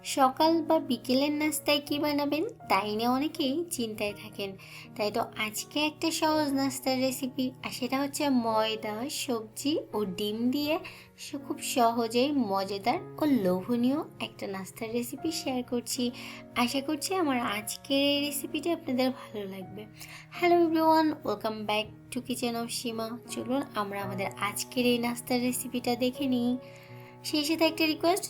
সকাল বা বিকেলের নাস্তায় কি বানাবেন তাই নিয়ে অনেকেই চিন্তায় থাকেন। তাই তো আজকে একটা সহজ নাস্তার রেসিপি, আর সেটা হচ্ছে ময়দা, সবজি ও ডিম দিয়ে খুব সহজেই মজাদার ও লোভনীয় একটা নাস্তার রেসিপি শেয়ার করছি। আশা করছি আমার আজকের এই রেসিপিটা আপনাদের ভালো লাগবে। Hello everyone, welcome back to kitchen of Seema. চলুন আমরা আমাদের আজকের এই নাস্তার রেসিপিটা দেখে নিই। সেই সাথে একটা রিকোয়েস্ট,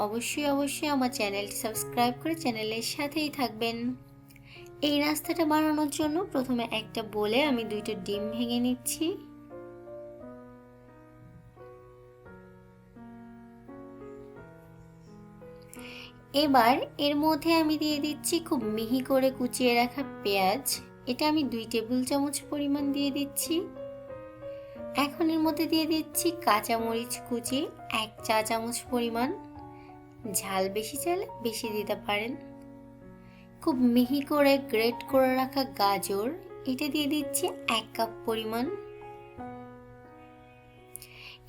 অবশ্যই আমার চ্যানেলটি সাবস্ক্রাইব করে চ্যানেলের সাথেই থাকবেন। এই নাস্তাটা বানানোর জন্য প্রথমে একটা বোলে আমি 2টা ডিম ভেঙে নিচ্ছি। এবার এর মধ্যে আমি দিয়ে দিচ্ছি খুব মিহি করে কুচিয়ে রাখা পেঁয়াজ। এটা আমি 2 টেবিল চামচ পরিমাণ দিয়ে দিচ্ছি। এখন এর মধ্যে দিয়ে দিচ্ছি কাঁচামরিচ কুচি 1 চা চামচ পরিমাণ। ঝাল বেশি চাইলে বেশি দিতে পারেন। খুব মিহি করে গ্রেট করে রাখা গাজর, এটা দিয়ে দিচ্ছি 1 কাপ পরিমাণ।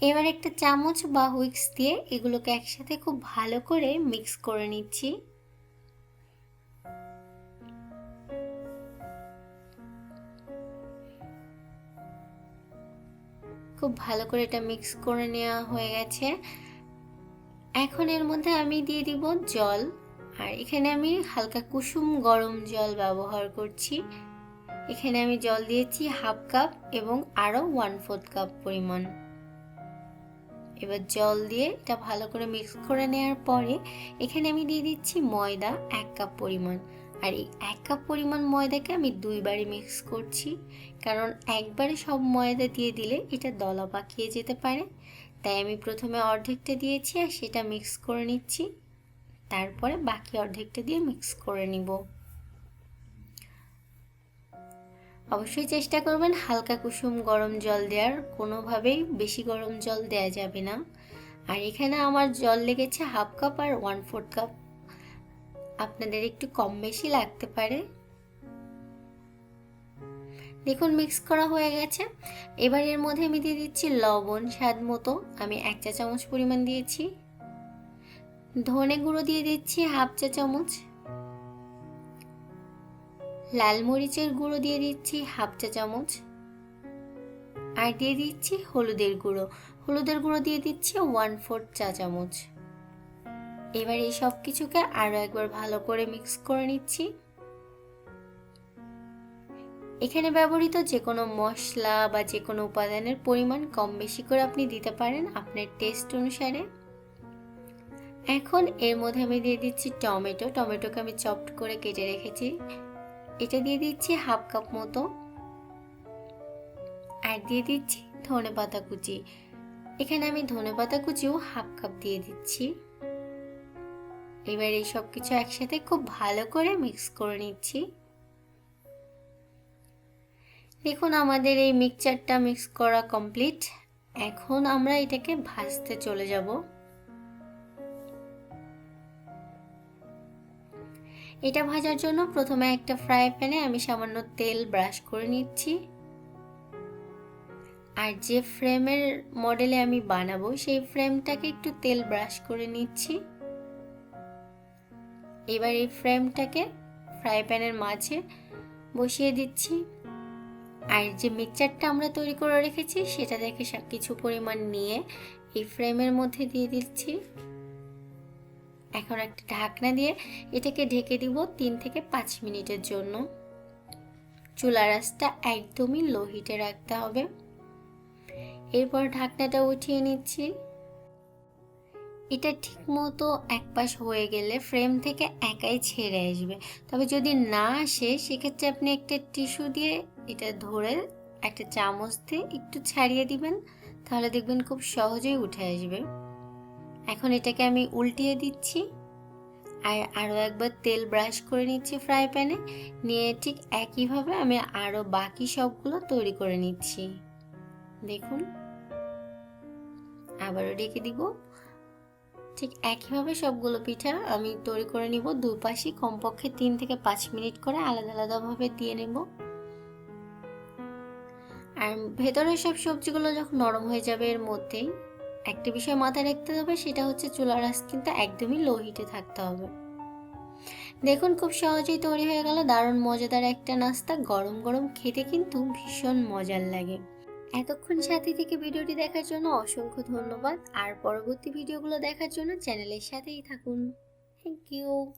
এবার একটা চামচ বা হুইস্ক দিয়ে এগুলোকে একসাথে খুব ভালো করে মিক্স করে নিচ্ছি। খুব ভালো করে এটা মিক্স করে নেওয়া হয়ে গেছে। এখন এর মধ্যে আমি দিয়ে দিব জল, আর এখানে আমি হালকা কুসুম গরম জল ব্যবহার করছি। এখানে আমি জল দিয়েছি 1/2 কাপ এবং আরও 1/4 কাপ পরিমাণ। এবার জল দিয়ে এটা ভালো করে মিক্স করে নেওয়ার পরে এখানে আমি দিয়ে দিচ্ছি ময়দা 1 কাপ পরিমাণ। আর এই 1 কাপ পরিমাণ ময়দাকে আমি 2 বারে মিক্স করছি, কারণ একবারে সব ময়দা দিয়ে দিলে এটা দলা পাকিয়ে যেতে পারে। তাই আমি প্রথমে অর্ধেকটা দিয়েছি আর সেটা মিক্স করে নিচ্ছি, তারপরে বাকি অর্ধেকটা দিয়ে মিক্স করে নিব। অবশ্যই চেষ্টা করবেন হালকা কুসুম গরম জল দেওয়ার, কোনোভাবেই বেশি গরম জল দেওয়া যাবে না। আর এখানে আমার জল লেগেছে 1/2 কাপ আর 1/4 কাপ, আপনাদের একটু কম বেশি লাগতে পারে। দেখুন মিক্স করা হয়ে গেছে। এবার এর মধ্যে আমি দিয়ে দিচ্ছি লবণ স্বাদ মতো, আমি 1 চা চামচ পরিমাণ দিয়েছি। ধনে গুঁড়ো দিয়ে দিচ্ছি 1/2 চা চামচ। লাল মরিচের গুঁড়ো দিয়ে দিচ্ছি 1/2 চা চামচ। আর দিয়ে দিচ্ছি হলুদের গুঁড়ো দিয়ে দিচ্ছি 1/4 চা চামচ। এবার এই সব কিছুকে আরো একবার ভালো করে মিক্স করে নিচ্ছি। এখানে ব্যবহৃত যে কোনো মশলা বা যে কোনো উপাদানের পরিমাণ কম বেশি করে আপনি দিতে পারেন আপনার টেস্ট অনুসারে। এখন এর মধ্যে আমি দিয়ে দিচ্ছি টমেটোকে আমি চপড করে কেটে রেখেছি, এটা দিয়ে দিচ্ছি 1/2 কাপ মতো। আর দিয়ে দিচ্ছি ধনেপাতা কুচি, এখানে আমি ধনেপাতা কুচিও 1/2 কাপ দিয়ে দিচ্ছি। এবার এই সব কিছু একসাথে খুব ভালো করে মিক্স করে নিচ্ছি। দেখুন আমাদের এই মিক্সচারটা মিক্স করা কমপ্লিট। এখন আমরা এটাকে ভাজতে চলে যাব। এটা ভাজার জন্য প্রথমে একটা ফ্রাই প্যানে আমি সামান্য তেল ব্রাশ করে নিচ্ছি। আর যে ফ্রেমের মডেলে আমি বানাবো সেই ফ্রেমটাকে একটু তেল ব্রাশ করে নিচ্ছি। এবার এই ফ্রেমটাকে ফ্রাই প্যানের মাঝে বসিয়ে দিচ্ছি। আর যে মিক্সচারটা আমরা তৈরি করে রেখেছি সেটা থেকে কিছু পরিমাণ নিয়ে এই ফ্রেমের মধ্যে দিয়ে দিচ্ছি। এখন একটা ঢাকনা দিয়ে এটাকে ঢেকে দিব 3 থেকে 5 মিনিটের জন্য। চুলার আঁচটা একদমই লো হিটে রাখতে হবে। এরপর ঢাকনাটা উঠিয়ে নিচ্ছি। এটা ঠিক মতো এক পাশ হয়ে গেলে ফ্রেম থেকে একাই ছেড়ে আসবে। তবে যদি না আসে সেক্ষেত্রে আপনি একটা টিস্যু দিয়ে এটা ধরে একটা চামচ দিয়ে একটু ছাড়িয়ে দিবেন, তাহলে দেখবেন খুব সহজেই উঠে আসবে। এখন এটাকে আমি উল্টিয়ে দিচ্ছি আর আরও একবার তেল ব্রাশ করে নিচ্ছি ফ্রাই প্যানে, নিয়ে ঠিক একইভাবে আমি আরও বাকি সবগুলো তৈরি করে নিচ্ছি। দেখুন আবারও ঢেকে দিব। ঠিক একইভাবে সবগুলো পিঠা আমি তৈরি করে নিব। দুপাশে কমপক্ষে 3 থেকে 5 মিনিট করে আলাদা আলাদাভাবে দিয়ে নেব। আর ভেতরের সব সবজিগুলো যখন নরম হয়ে যাবে এর মধ্যেই একটা বিষয় মাথায় রাখতে হবে, সেটা হচ্ছে চুলার আঁচ কিন্তু একদমই লো হিটে থাকতে হবে। দেখুন খুব সহজেই তৈরি হয়ে গেল দারুণ মজাদার একটা নাস্তা। গরম গরম খেতে কিন্তু ভীষণ মজার লাগে। এতক্ষণ সাথে থেকে ভিডিওটি দেখার জন্য অসংখ্য ধন্যবাদ। আর পরবর্তী ভিডিওগুলো দেখার জন্য চ্যানেলের সাথেই থাকুন। Thank you.